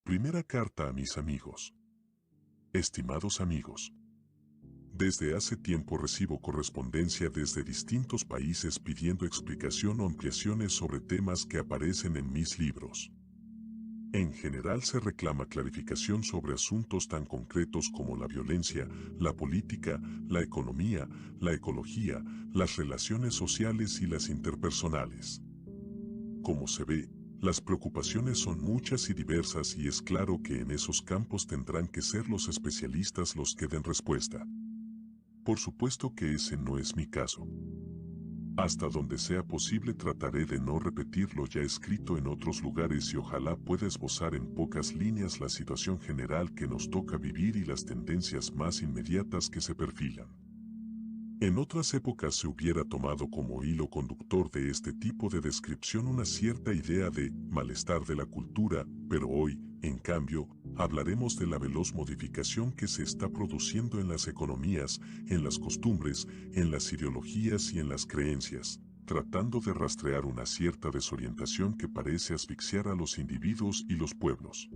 Primera carta a mis amigos. Estimados amigos, desde hace tiempo recibo correspondencia desde distintos países pidiendo explicación o ampliaciones sobre temas que aparecen en mis libros. En general se reclama clarificación sobre asuntos tan concretos como la violencia, la política, la economía, la ecología, las relaciones sociales y las interpersonales. Como se ve, las preocupaciones son muchas y diversas y es claro que en esos campos tendrán que ser los especialistas los que den respuesta. Por supuesto que ese no es mi caso. Hasta donde sea posible trataré de no repetir lo ya escrito en otros lugares y ojalá pueda esbozar en pocas líneas la situación general que nos toca vivir y las tendencias más inmediatas que se perfilan. En otras épocas se hubiera tomado como hilo conductor de este tipo de descripción una cierta idea de malestar de la cultura, pero hoy, en cambio, hablaremos de la veloz modificación que se está produciendo en las economías, en las costumbres, en las ideologías y en las creencias, tratando de rastrear una cierta desorientación que parece asfixiar a los individuos y los pueblos.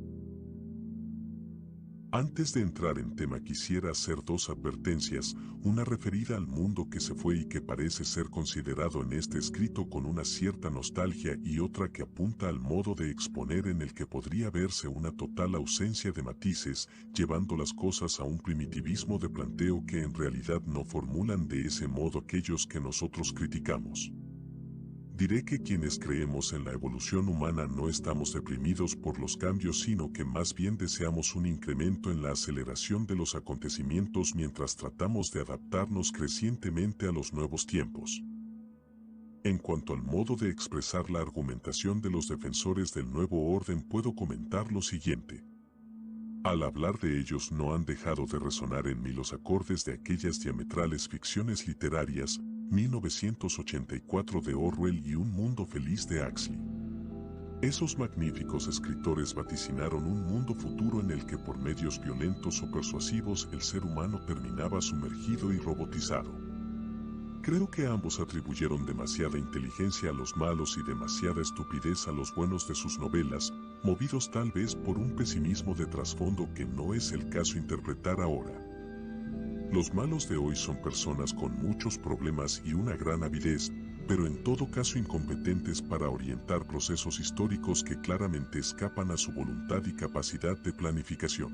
Antes de entrar en tema quisiera hacer dos advertencias, una referida al mundo que se fue y que parece ser considerado en este escrito con una cierta nostalgia y otra que apunta al modo de exponer en el que podría verse una total ausencia de matices, llevando las cosas a un primitivismo de planteo que en realidad no formulan de ese modo aquellos que nosotros criticamos. Diré que quienes creemos en la evolución humana no estamos deprimidos por los cambios sino que más bien deseamos un incremento en la aceleración de los acontecimientos mientras tratamos de adaptarnos crecientemente a los nuevos tiempos. En cuanto al modo de expresar la argumentación de los defensores del nuevo orden puedo comentar lo siguiente. Al hablar de ellos no han dejado de resonar en mí los acordes de aquellas diametrales ficciones literarias, 1984 de Orwell y Un mundo feliz de Huxley. Esos magníficos escritores vaticinaron un mundo futuro en el que por medios violentos o persuasivos el ser humano terminaba sumergido y robotizado. Creo que ambos atribuyeron demasiada inteligencia a los malos y demasiada estupidez a los buenos de sus novelas, movidos tal vez por un pesimismo de trasfondo que no es el caso interpretar ahora. Los malos de hoy son personas con muchos problemas y una gran avidez, pero en todo caso incompetentes para orientar procesos históricos que claramente escapan a su voluntad y capacidad de planificación.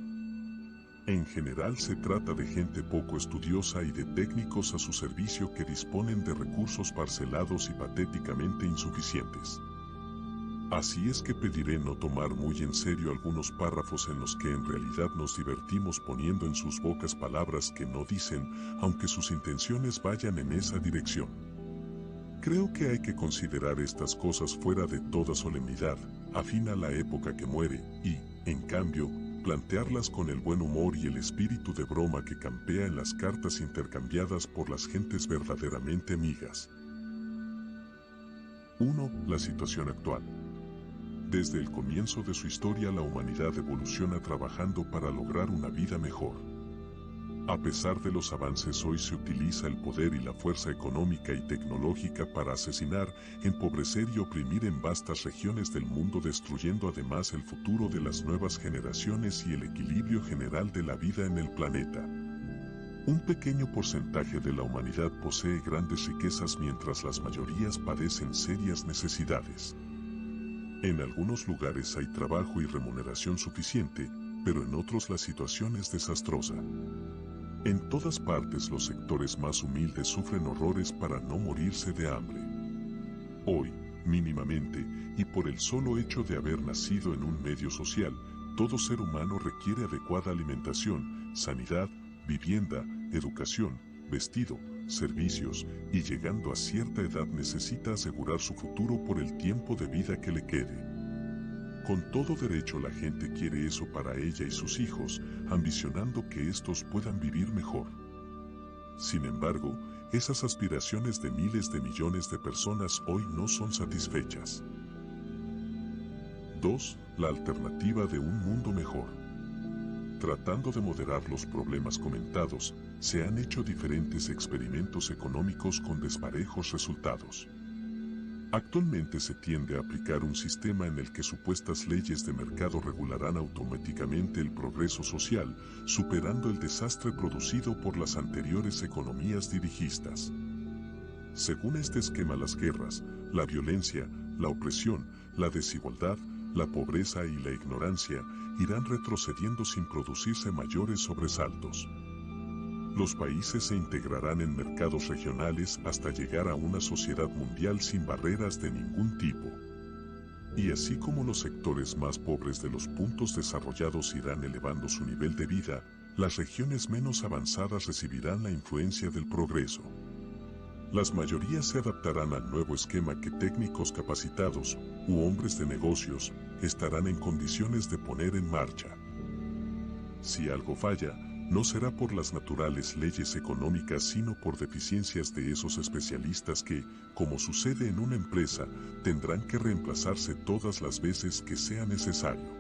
En general se trata de gente poco estudiosa y de técnicos a su servicio que disponen de recursos parcelados y patéticamente insuficientes. Así es que pediré no tomar muy en serio algunos párrafos en los que en realidad nos divertimos poniendo en sus bocas palabras que no dicen, aunque sus intenciones vayan en esa dirección. Creo que hay que considerar estas cosas fuera de toda solemnidad, afín a la época que muere, y, en cambio, plantearlas con el buen humor y el espíritu de broma que campea en las cartas intercambiadas por las gentes verdaderamente amigas. 1. La situación actual. Desde el comienzo de su historia la humanidad evoluciona trabajando para lograr una vida mejor. A pesar de los avances hoy se utiliza el poder y la fuerza económica y tecnológica para asesinar, empobrecer y oprimir en vastas regiones del mundo destruyendo además el futuro de las nuevas generaciones y el equilibrio general de la vida en el planeta. Un pequeño porcentaje de la humanidad posee grandes riquezas mientras las mayorías padecen serias necesidades. En algunos lugares hay trabajo y remuneración suficiente, pero en otros la situación es desastrosa. En todas partes los sectores más humildes sufren horrores para no morirse de hambre. Hoy, mínimamente, y por el solo hecho de haber nacido en un medio social, todo ser humano requiere adecuada alimentación, sanidad, vivienda, educación, vestido, servicios, y llegando a cierta edad necesita asegurar su futuro por el tiempo de vida que le quede. Con todo derecho la gente quiere eso para ella y sus hijos, ambicionando que estos puedan vivir mejor. Sin embargo, esas aspiraciones de miles de millones de personas hoy no son satisfechas. 2. La alternativa de un mundo mejor. Tratando de moderar los problemas comentados, se han hecho diferentes experimentos económicos con desparejos resultados. Actualmente se tiende a aplicar un sistema en el que supuestas leyes de mercado regularán automáticamente el progreso social, superando el desastre producido por las anteriores economías dirigistas. Según este esquema, las guerras, la violencia, la opresión, la desigualdad, la pobreza y la ignorancia irán retrocediendo sin producirse mayores sobresaltos. Los países se integrarán en mercados regionales hasta llegar a una sociedad mundial sin barreras de ningún tipo. Y así como los sectores más pobres de los puntos desarrollados irán elevando su nivel de vida, las regiones menos avanzadas recibirán la influencia del progreso. Las mayorías se adaptarán al nuevo esquema que técnicos capacitados, u hombres de negocios, estarán en condiciones de poner en marcha. Si algo falla, no será por las naturales leyes económicas sino por deficiencias de esos especialistas que, como sucede en una empresa, tendrán que reemplazarse todas las veces que sea necesario.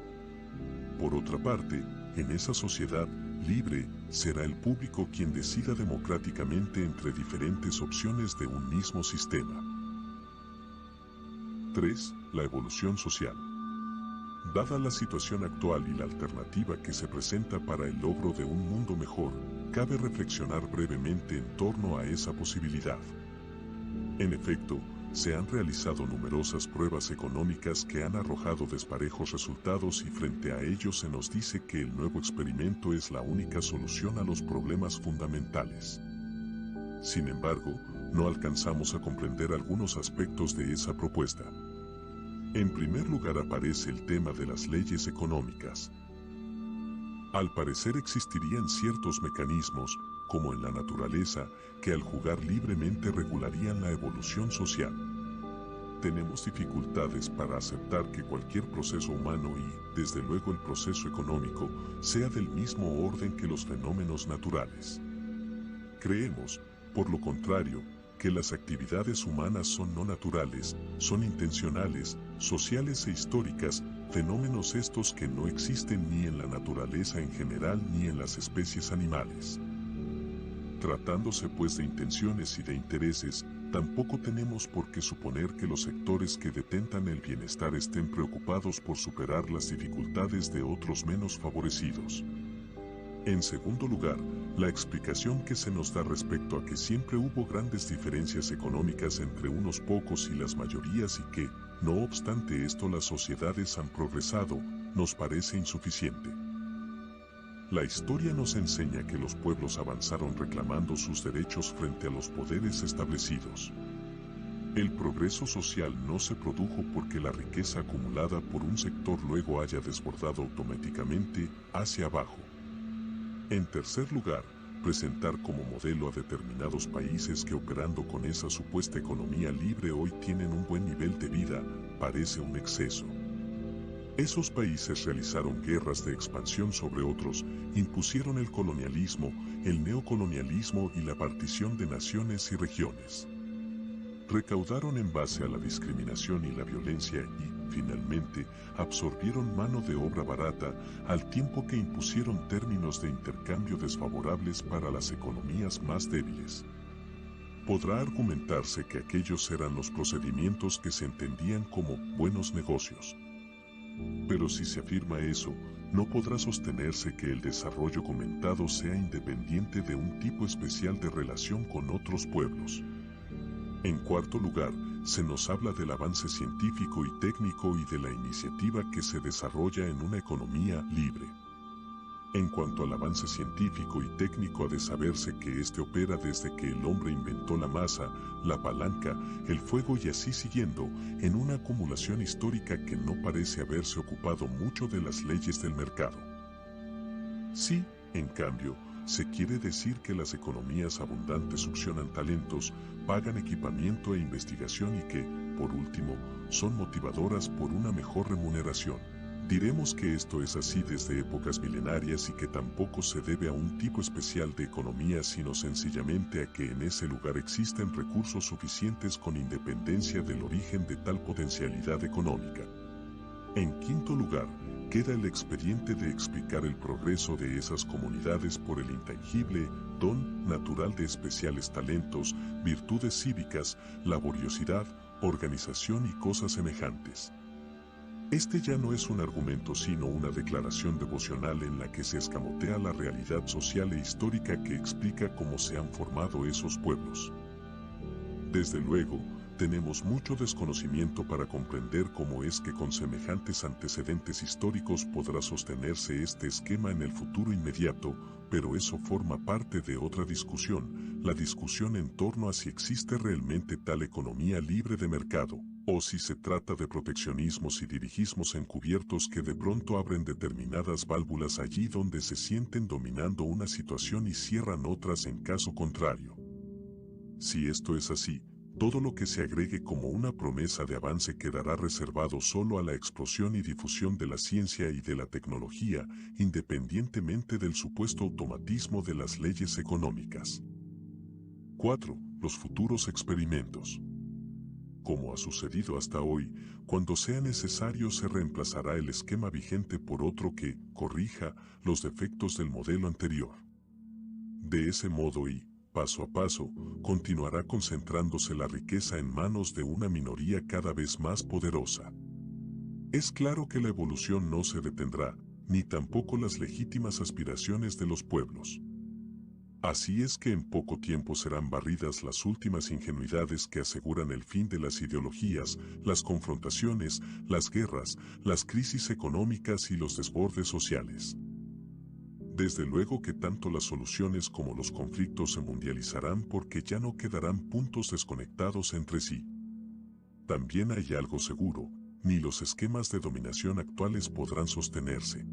Por otra parte, en esa sociedad libre, será el público quien decida democráticamente entre diferentes opciones de un mismo sistema. 3. La evolución social. Dada la situación actual y la alternativa que se presenta para el logro de un mundo mejor, cabe reflexionar brevemente en torno a esa posibilidad. En efecto, se han realizado numerosas pruebas económicas que han arrojado desparejos resultados y frente a ello se nos dice que el nuevo experimento es la única solución a los problemas fundamentales. Sin embargo, no alcanzamos a comprender algunos aspectos de esa propuesta. En primer lugar aparece el tema de las leyes económicas. Al parecer existirían ciertos mecanismos, como en la naturaleza, que al jugar libremente regularían la evolución social. Tenemos dificultades para aceptar que cualquier proceso humano y, desde luego el proceso económico, sea del mismo orden que los fenómenos naturales. Creemos, por lo contrario, que las actividades humanas son no naturales, son intencionales, sociales e históricas, fenómenos estos que no existen ni en la naturaleza en general ni en las especies animales. Tratándose pues de intenciones y de intereses, tampoco tenemos por qué suponer que los sectores que detentan el bienestar estén preocupados por superar las dificultades de otros menos favorecidos. En segundo lugar, la explicación que se nos da respecto a que siempre hubo grandes diferencias económicas entre unos pocos y las mayorías y que, no obstante esto, las sociedades han progresado, nos parece insuficiente. La historia nos enseña que los pueblos avanzaron reclamando sus derechos frente a los poderes establecidos. El progreso social no se produjo porque la riqueza acumulada por un sector luego haya desbordado automáticamente hacia abajo. En tercer lugar, presentar como modelo a determinados países que operando con esa supuesta economía libre hoy tienen un buen nivel de vida, parece un exceso. Esos países realizaron guerras de expansión sobre otros, impusieron el colonialismo, el neocolonialismo y la partición de naciones y regiones. Recaudaron en base a la discriminación y la violencia y, finalmente, absorbieron mano de obra barata, al tiempo que impusieron términos de intercambio desfavorables para las economías más débiles. Podrá argumentarse que aquellos eran los procedimientos que se entendían como buenos negocios. Pero si se afirma eso, no podrá sostenerse que el desarrollo comentado sea independiente de un tipo especial de relación con otros pueblos. En cuarto lugar, se nos habla del avance científico y técnico y de la iniciativa que se desarrolla en una economía libre. En cuanto al avance científico y técnico, ha de saberse que este opera desde que el hombre inventó la masa, la palanca, el fuego y así siguiendo, en una acumulación histórica que no parece haberse ocupado mucho de las leyes del mercado. Sí, en cambio, se quiere decir que las economías abundantes succionan talentos, pagan equipamiento e investigación y que, por último, son motivadoras por una mejor remuneración. Diremos que esto es así desde épocas milenarias y que tampoco se debe a un tipo especial de economía sino sencillamente a que en ese lugar existen recursos suficientes con independencia del origen de tal potencialidad económica. En quinto lugar, queda el expediente de explicar el progreso de esas comunidades por el intangible don natural de especiales talentos, virtudes cívicas, laboriosidad, organización y cosas semejantes. Este ya no es un argumento sino una declaración devocional en la que se escamotea la realidad social e histórica que explica cómo se han formado esos pueblos. Desde luego, tenemos mucho desconocimiento para comprender cómo es que con semejantes antecedentes históricos podrá sostenerse este esquema en el futuro inmediato, pero eso forma parte de otra discusión, la discusión en torno a si existe realmente tal economía libre de mercado, o si se trata de proteccionismos y dirigismos encubiertos que de pronto abren determinadas válvulas allí donde se sienten dominando una situación y cierran otras en caso contrario. Si esto es así, todo lo que se agregue como una promesa de avance quedará reservado solo a la explosión y difusión de la ciencia y de la tecnología, independientemente del supuesto automatismo de las leyes económicas. 4. Los futuros experimentos. Como ha sucedido hasta hoy, cuando sea necesario se reemplazará el esquema vigente por otro que corrija los defectos del modelo anterior. De ese modo y, paso a paso, continuará concentrándose la riqueza en manos de una minoría cada vez más poderosa. Es claro que la evolución no se detendrá, ni tampoco las legítimas aspiraciones de los pueblos. Así es que en poco tiempo serán barridas las últimas ingenuidades que aseguran el fin de las ideologías, las confrontaciones, las guerras, las crisis económicas y los desbordes sociales. Desde luego que tanto las soluciones como los conflictos se mundializarán porque ya no quedarán puntos desconectados entre sí. También hay algo seguro, ni los esquemas de dominación actuales podrán sostenerse,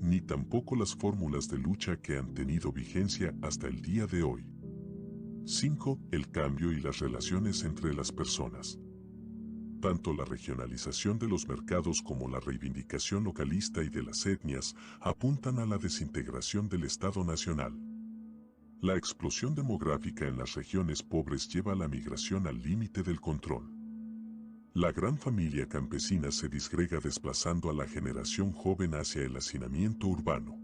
ni tampoco las fórmulas de lucha que han tenido vigencia hasta el día de hoy. 5. El cambio y las relaciones entre las personas. Tanto la regionalización de los mercados como la reivindicación localista y de las etnias apuntan a la desintegración del Estado nacional. La explosión demográfica en las regiones pobres lleva a la migración al límite del control. La gran familia campesina se disgrega desplazando a la generación joven hacia el hacinamiento urbano.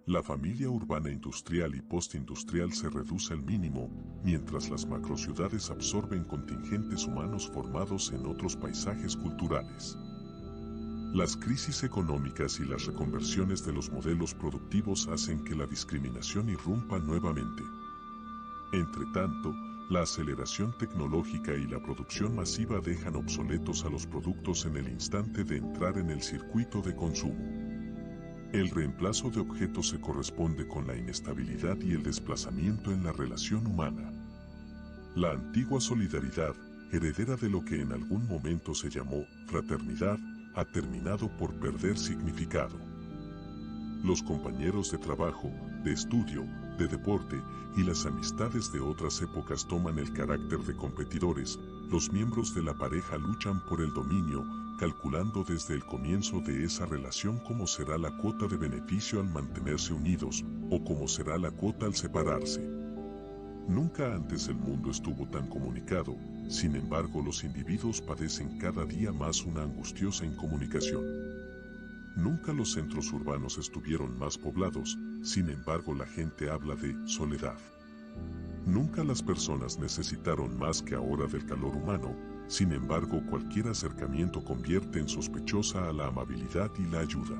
La familia urbana industrial y postindustrial se reduce al mínimo, mientras las macrociudades absorben contingentes humanos formados en otros paisajes culturales. Las crisis económicas y las reconversiones de los modelos productivos hacen que la discriminación irrumpa nuevamente. Entre tanto, la aceleración tecnológica y la producción masiva dejan obsoletos a los productos en el instante de entrar en el circuito de consumo. El reemplazo de objetos se corresponde con la inestabilidad y el desplazamiento en la relación humana. La antigua solidaridad, heredera de lo que en algún momento se llamó fraternidad, ha terminado por perder significado. Los compañeros de trabajo, de estudio, de deporte y las amistades de otras épocas toman el carácter de competidores, los miembros de la pareja luchan por el dominio, calculando desde el comienzo de esa relación cómo será la cuota de beneficio al mantenerse unidos, o cómo será la cuota al separarse. Nunca antes el mundo estuvo tan comunicado, sin embargo los individuos padecen cada día más una angustiosa incomunicación. Nunca los centros urbanos estuvieron más poblados, sin embargo la gente habla de soledad. Nunca las personas necesitaron más que ahora del calor humano, sin embargo cualquier acercamiento convierte en sospechosa a la amabilidad y la ayuda.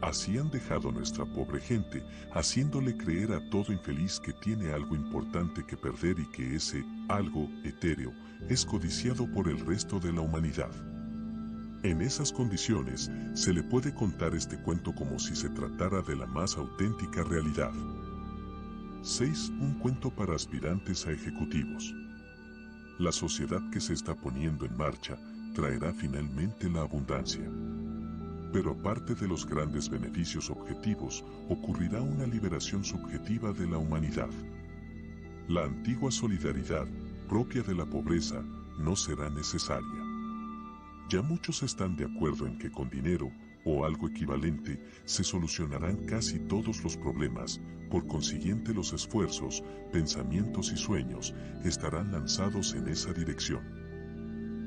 Así han dejado nuestra pobre gente, haciéndole creer a todo infeliz que tiene algo importante que perder y que ese algo etéreo es codiciado por el resto de la humanidad. En esas condiciones, se le puede contar este cuento como si se tratara de la más auténtica realidad. 6. Un cuento para aspirantes a ejecutivos. La sociedad que se está poniendo en marcha traerá finalmente la abundancia. Pero aparte de los grandes beneficios objetivos, ocurrirá una liberación subjetiva de la humanidad. La antigua solidaridad, propia de la pobreza, no será necesaria. Ya muchos están de acuerdo en que con dinero, o algo equivalente, se solucionarán casi todos los problemas, por consiguiente los esfuerzos, pensamientos y sueños estarán lanzados en esa dirección.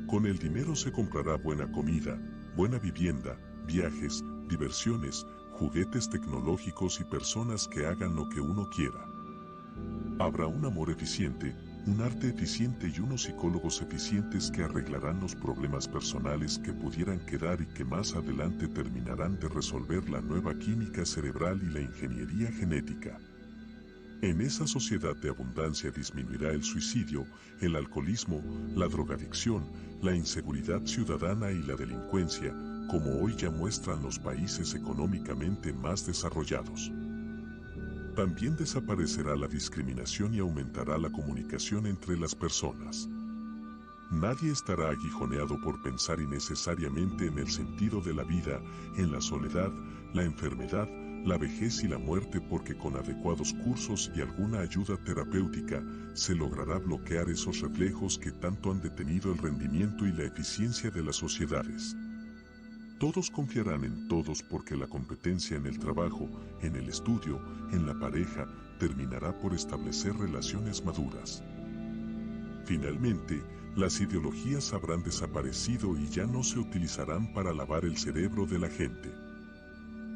Con el dinero se comprará buena comida, buena vivienda, viajes, diversiones, juguetes tecnológicos y personas que hagan lo que uno quiera. Habrá un amor eficiente, un arte eficiente y unos psicólogos eficientes que arreglarán los problemas personales que pudieran quedar y que más adelante terminarán de resolver la nueva química cerebral y la ingeniería genética. En esa sociedad de abundancia disminuirá el suicidio, el alcoholismo, la drogadicción, la inseguridad ciudadana y la delincuencia, como hoy ya muestran los países económicamente más desarrollados. También desaparecerá la discriminación y aumentará la comunicación entre las personas. Nadie estará aguijoneado por pensar innecesariamente en el sentido de la vida, en la soledad, la enfermedad, la vejez y la muerte, porque con adecuados cursos y alguna ayuda terapéutica se logrará bloquear esos reflejos que tanto han detenido el rendimiento y la eficiencia de las sociedades. Todos confiarán en todos porque la competencia en el trabajo, en el estudio, en la pareja, terminará por establecer relaciones maduras. Finalmente, las ideologías habrán desaparecido y ya no se utilizarán para lavar el cerebro de la gente.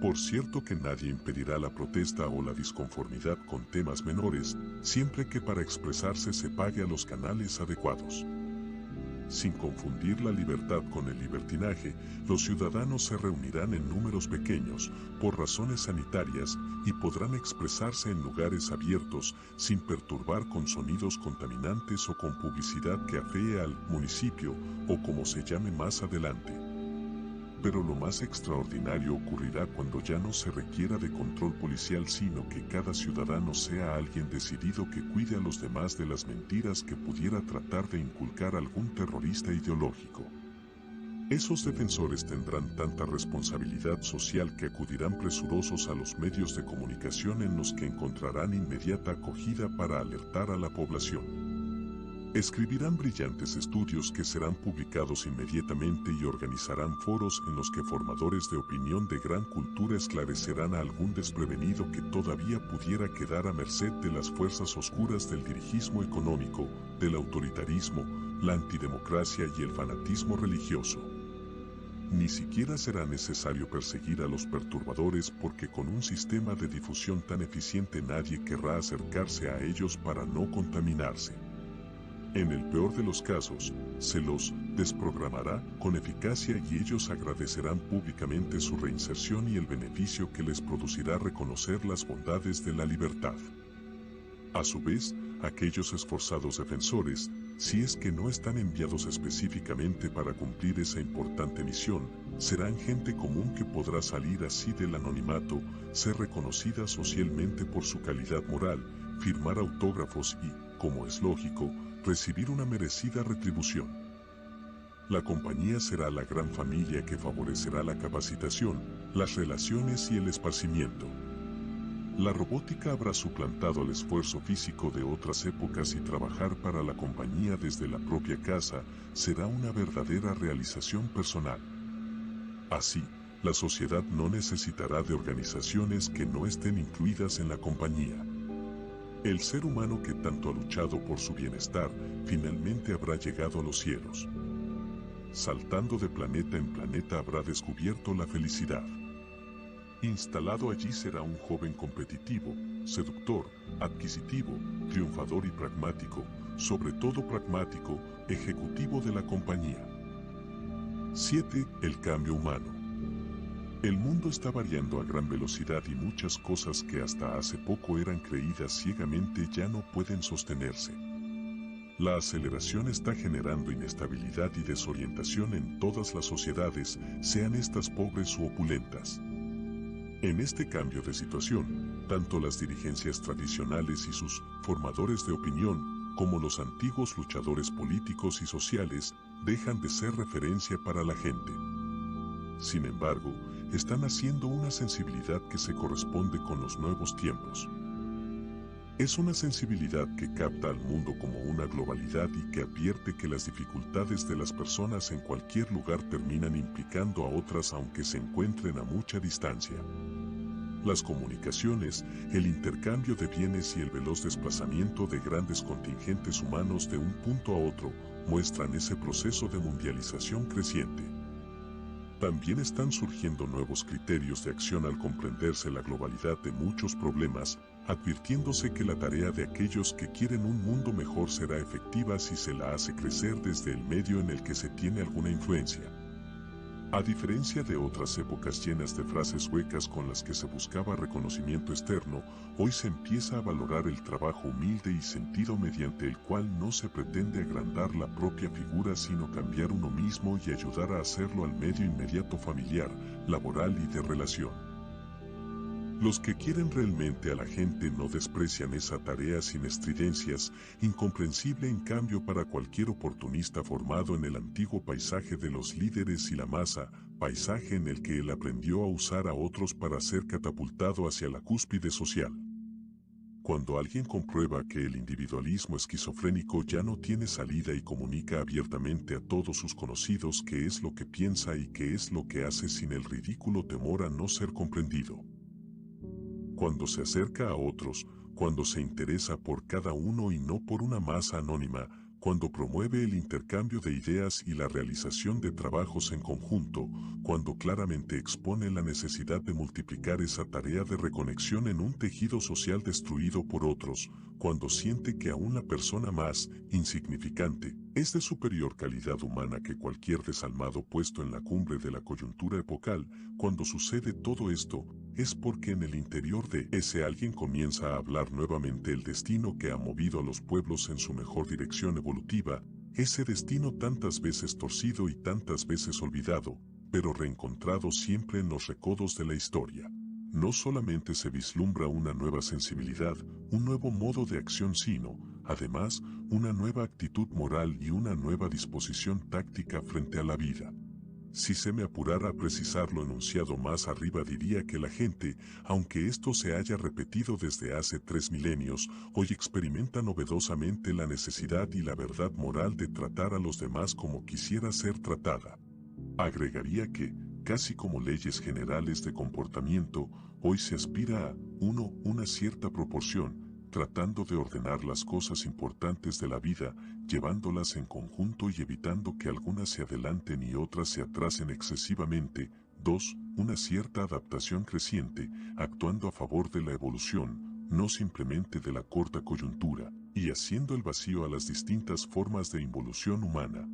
Por cierto que nadie impedirá la protesta o la disconformidad con temas menores, siempre que para expresarse se pague a los canales adecuados. Sin confundir la libertad con el libertinaje, los ciudadanos se reunirán en números pequeños, por razones sanitarias, y podrán expresarse en lugares abiertos, sin perturbar con sonidos contaminantes o con publicidad que afee al municipio, o como se llame más adelante. Pero lo más extraordinario ocurrirá cuando ya no se requiera de control policial, sino que cada ciudadano sea alguien decidido que cuide a los demás de las mentiras que pudiera tratar de inculcar algún terrorista ideológico. Esos defensores tendrán tanta responsabilidad social que acudirán presurosos a los medios de comunicación en los que encontrarán inmediata acogida para alertar a la población. Escribirán brillantes estudios que serán publicados inmediatamente y organizarán foros en los que formadores de opinión de gran cultura esclarecerán a algún desprevenido que todavía pudiera quedar a merced de las fuerzas oscuras del dirigismo económico, del autoritarismo, la antidemocracia y el fanatismo religioso. Ni siquiera será necesario perseguir a los perturbadores porque con un sistema de difusión tan eficiente nadie querrá acercarse a ellos para no contaminarse. En el peor de los casos, se los desprogramará con eficacia y ellos agradecerán públicamente su reinserción y el beneficio que les producirá reconocer las bondades de la libertad. A su vez, aquellos esforzados defensores, si es que no están enviados específicamente para cumplir esa importante misión, serán gente común que podrá salir así del anonimato, ser reconocida socialmente por su calidad moral, firmar autógrafos y, como es lógico, recibir una merecida retribución. La compañía será la gran familia que favorecerá la capacitación, las relaciones y el esparcimiento. La robótica habrá suplantado el esfuerzo físico de otras épocas y trabajar para la compañía desde la propia casa será una verdadera realización personal. Así, la sociedad no necesitará de organizaciones que no estén incluidas en la compañía. El ser humano que tanto ha luchado por su bienestar, finalmente habrá llegado a los cielos. Saltando de planeta en planeta habrá descubierto la felicidad. Instalado allí será un joven competitivo, seductor, adquisitivo, triunfador y pragmático, sobre todo pragmático, ejecutivo de la compañía. 7. El cambio humano. El mundo está variando a gran velocidad y muchas cosas que hasta hace poco eran creídas ciegamente ya no pueden sostenerse. La aceleración está generando inestabilidad y desorientación en todas las sociedades, sean estas pobres u opulentas. En este cambio de situación, tanto las dirigencias tradicionales y sus formadores de opinión, como los antiguos luchadores políticos y sociales, dejan de ser referencia para la gente. Sin embargo, están haciendo una sensibilidad que se corresponde con los nuevos tiempos. Es una sensibilidad que capta al mundo como una globalidad y que advierte que las dificultades de las personas en cualquier lugar terminan implicando a otras aunque se encuentren a mucha distancia. Las comunicaciones, el intercambio de bienes y el veloz desplazamiento de grandes contingentes humanos de un punto a otro muestran ese proceso de mundialización creciente. También están surgiendo nuevos criterios de acción al comprenderse la globalidad de muchos problemas, advirtiéndose que la tarea de aquellos que quieren un mundo mejor será efectiva si se la hace crecer desde el medio en el que se tiene alguna influencia. A diferencia de otras épocas llenas de frases huecas con las que se buscaba reconocimiento externo, hoy se empieza a valorar el trabajo humilde y sentido mediante el cual no se pretende agrandar la propia figura sino cambiar uno mismo y ayudar a hacerlo al medio inmediato familiar, laboral y de relación. Los que quieren realmente a la gente no desprecian esa tarea sin estridencias, incomprensible en cambio para cualquier oportunista formado en el antiguo paisaje de los líderes y la masa, paisaje en el que él aprendió a usar a otros para ser catapultado hacia la cúspide social. Cuando alguien comprueba que el individualismo esquizofrénico ya no tiene salida y comunica abiertamente a todos sus conocidos qué es lo que piensa y qué es lo que hace sin el ridículo temor a no ser comprendido. Cuando se acerca a otros, cuando se interesa por cada uno y no por una masa anónima, cuando promueve el intercambio de ideas y la realización de trabajos en conjunto, cuando claramente expone la necesidad de multiplicar esa tarea de reconexión en un tejido social destruido por otros, cuando siente que aún la persona más insignificante es de superior calidad humana que cualquier desalmado puesto en la cumbre de la coyuntura epocal, cuando sucede todo esto, es porque en el interior de ese alguien comienza a hablar nuevamente el destino que ha movido a los pueblos en su mejor dirección evolutiva, ese destino tantas veces torcido y tantas veces olvidado, pero reencontrado siempre en los recodos de la historia. No solamente se vislumbra una nueva sensibilidad, un nuevo modo de acción sino, además, una nueva actitud moral y una nueva disposición táctica frente a la vida. Si se me apurara a precisar lo enunciado más arriba diría que la gente, aunque esto se haya repetido desde hace 3 milenios, hoy experimenta novedosamente la necesidad y la verdad moral de tratar a los demás como quisiera ser tratada. Agregaría que, casi como leyes generales de comportamiento, hoy se aspira a, una cierta proporción, tratando de ordenar las cosas importantes de la vida, llevándolas en conjunto y evitando que algunas se adelanten y otras se atrasen excesivamente. 2. Una cierta adaptación creciente, actuando a favor de la evolución, no simplemente de la corta coyuntura, y haciendo el vacío a las distintas formas de involución humana.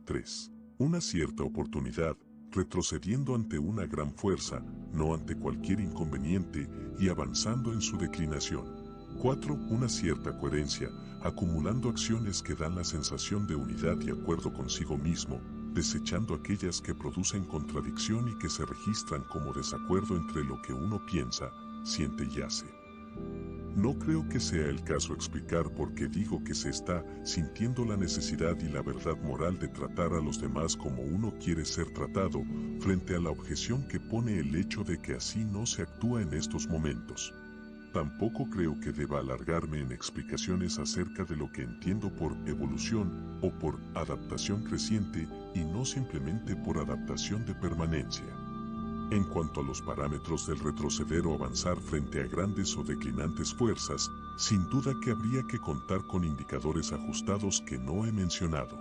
3. Una cierta oportunidad, retrocediendo ante una gran fuerza, no ante cualquier inconveniente, y avanzando en su declinación. 4. Una cierta coherencia, acumulando acciones que dan la sensación de unidad y acuerdo consigo mismo, desechando aquellas que producen contradicción y que se registran como desacuerdo entre lo que uno piensa, siente y hace. No creo que sea el caso explicar por qué digo que se está sintiendo la necesidad y la verdad moral de tratar a los demás como uno quiere ser tratado, frente a la objeción que pone el hecho de que así no se actúa en estos momentos. Tampoco creo que deba alargarme en explicaciones acerca de lo que entiendo por evolución o por adaptación creciente y no simplemente por adaptación de permanencia. En cuanto a los parámetros del retroceder o avanzar frente a grandes o declinantes fuerzas, sin duda que habría que contar con indicadores ajustados que no he mencionado.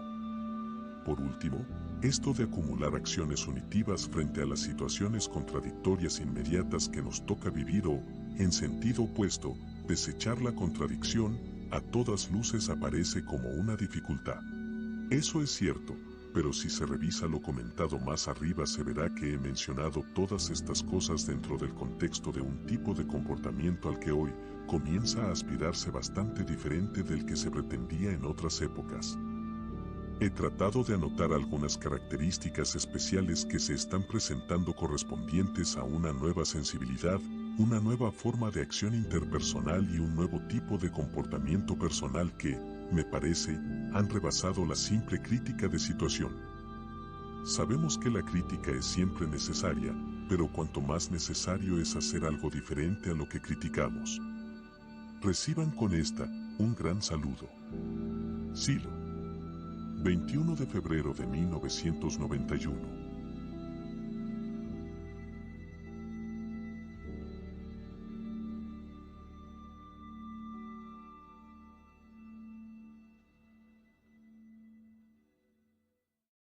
Por último, esto de acumular acciones unitivas frente a las situaciones contradictorias inmediatas que nos toca vivir o, en sentido opuesto, desechar la contradicción, a todas luces aparece como una dificultad. Eso es cierto, pero si se revisa lo comentado más arriba se verá que he mencionado todas estas cosas dentro del contexto de un tipo de comportamiento al que hoy comienza a aspirarse bastante diferente del que se pretendía en otras épocas. He tratado de anotar algunas características especiales que se están presentando correspondientes a una nueva sensibilidad, una nueva forma de acción interpersonal y un nuevo tipo de comportamiento personal que, me parece, han rebasado la simple crítica de situación. Sabemos que la crítica es siempre necesaria, pero cuanto más necesario es hacer algo diferente a lo que criticamos. Reciban con esta, un gran saludo. Silo. 21 de febrero de 1991.